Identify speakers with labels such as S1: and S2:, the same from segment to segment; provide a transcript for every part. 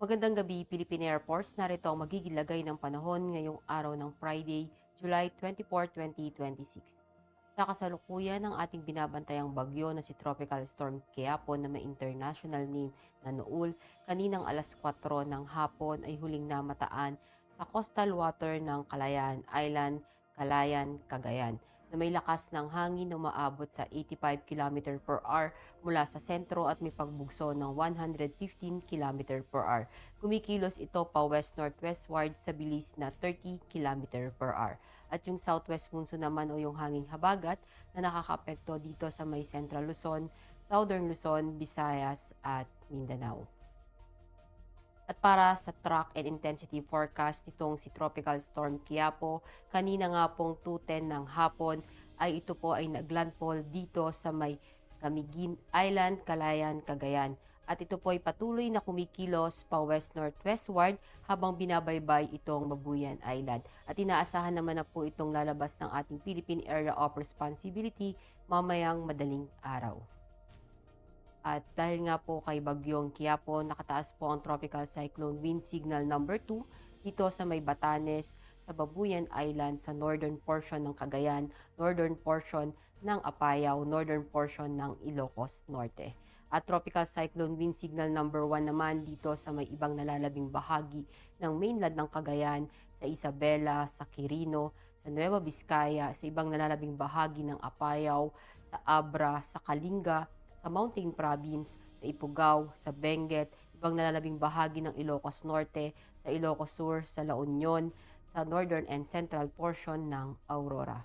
S1: Magandang gabi, Philippine Air Force. Narito ang magiging lagay ng panahon ngayong araw ng Friday, July 24, 2026. Sa kasalukuyan ng ating binabantayang bagyo na si Tropical Storm Quiapo na may international name na Noul, kaninang alas 4 ng hapon ay huling namataan sa coastal water ng Calayan Island, Calayan, Cagayan na may lakas ng hangin na umaabot sa 85 km per hour mula sa sentro at may pagbugso ng 115 km per hour. Kumikilos ito pa west-northwestward sa bilis na 30 km per hour. At yung southwest monsoon naman o yung hanging habagat na nakakaapekto dito sa may Central Luzon, Southern Luzon, Visayas at Mindanao. At para sa track and intensity forecast nitong si Tropical Storm Quiapo, kanina nga pong 2:10 ng hapon ay ito po ay naglandfall dito sa may Camiguin Island, Calayan, Cagayan. At ito po ay patuloy na kumikilos pa west-northwestward habang binabaybay itong Mabuyan Island. At inaasahan naman na po itong lalabas ng ating Philippine Area of Responsibility mamayang madaling araw. At dahil nga po kay Bagyong Quiapo, nakataas po ang Tropical Cyclone Wind Signal number 2 dito sa may Batanes, sa Babuyan Island, sa northern portion ng Cagayan, northern portion ng Apayao, northern portion ng Ilocos Norte. At Tropical Cyclone Wind Signal number 1 naman dito sa may ibang nalalabing bahagi ng mainland ng Cagayan, sa Isabela, sa Quirino, sa Nueva Vizcaya, sa ibang nalalabing bahagi ng Apayao, sa Abra, sa Kalinga, sa Mountain Province, sa Ifugao, sa Benguet, ibang nalalabing bahagi ng Ilocos Norte, sa Ilocos Sur, sa La Union, sa northern and central portion ng Aurora.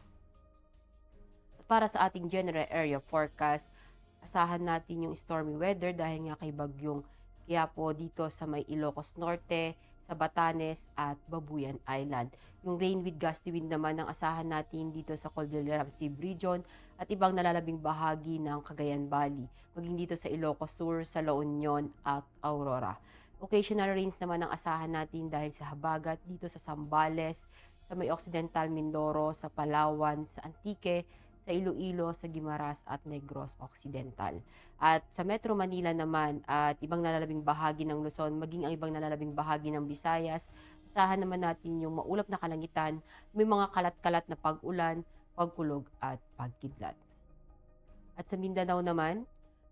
S1: At para sa ating general area forecast, asahan natin yung stormy weather dahil nga kay Bagyong Quiapo dito sa may Ilocos Norte, sa Batanes at Babuyan Island. Yung rain with gusty wind naman ang asahan natin dito sa Cordillera Sea Region at ibang nalalabing bahagi ng Cagayan Valley, maging dito sa Ilocos Sur, sa La Union at Aurora. Occasional rains naman ang asahan natin dahil sa habagat dito sa Zambales, sa may Occidental Mindoro, sa Palawan, sa Antique, sa Iloilo, sa Guimaras at Negros Occidental. At sa Metro Manila naman at ibang nalalabing bahagi ng Luzon, maging ang ibang nalalabing bahagi ng Visayas, asahan naman natin yung maulap na kalangitan, may mga kalat-kalat na pag-ulan, pagkulog at pagkidlat. At sa Mindanao naman,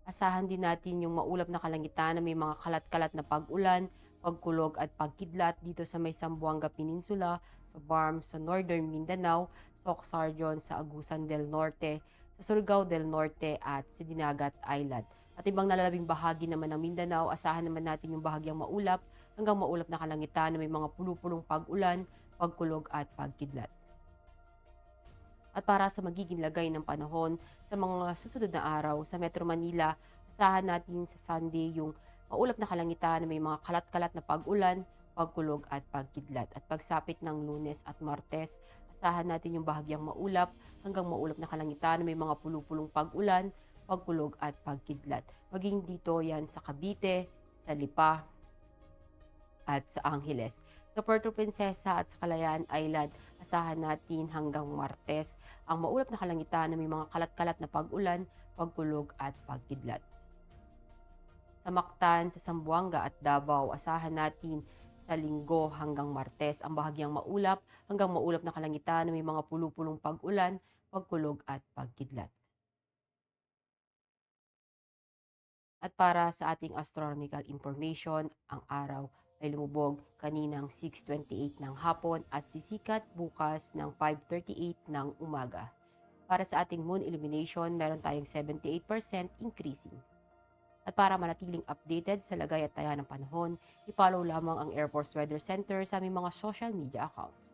S1: asahan din natin yung maulap na kalangitan na may mga kalat-kalat na pag-ulan, pagkulog at pagkidlat dito sa may Zamboanga Peninsula, sa Barm, sa Northern Mindanao, sa Oxardion, sa Agusan del Norte, sa Surigao del Norte at sa Dinagat Island. At ibang nalalabing bahagi naman ng Mindanao, asahan naman natin yung bahagyang maulap hanggang maulap na kalangitan na may mga pulupulong pag-ulan, pagkulog at pagkidlat. At para sa magiging lagay ng panahon sa mga susunod na araw sa Metro Manila, asahan natin sa Sunday yung maulap na kalangitan na may mga kalat-kalat na pag-ulan, pagkulog at pagkidlat. At pagsapit ng Lunes at Martes, asahan natin yung bahagyang maulap hanggang maulap na kalangitan na may mga pulupulong pag-ulan, pagkulog at pagkidlat. Maging dito yan sa Cavite, sa Lipa at sa Angeles. Sa Puerto Princesa at sa Calayan Island, asahan natin hanggang Martes ang maulap na kalangitan na may mga kalat-kalat na pag-ulan, pagkulog at pagkidlat. Sa Mactan, sa Zamboanga at Davao, asahan natin sa Linggo hanggang Martes ang bahagyang maulap hanggang maulap na kalangitan na may mga pulupulong pag-ulan, pagkulog at pagkidlat. At para sa ating astronomical information, ang araw ay lumubog kaninang 6:28 ng hapon at sisikat bukas ng 5:38 ng umaga. Para sa ating moon illumination, meron tayong 78% increasing. At para manatiling updated sa lagay at taya ng panahon, i-follow lamang ang Air Force Weather Center sa aming mga social media accounts.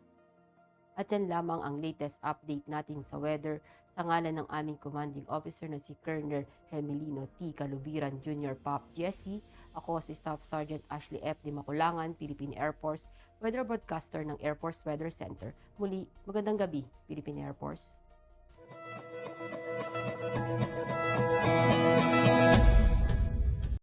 S1: At yan lamang ang latest update natin sa weather sa ngalan ng aming commanding officer na si Colonel Hermelino T. Calubiran Jr. Pop GSC. Ako si Staff Sergeant Ashley F. Di Maculangan, Philippine Air Force, weather broadcaster ng Air Force Weather Center. Muli, magandang gabi, Philippine Air Force.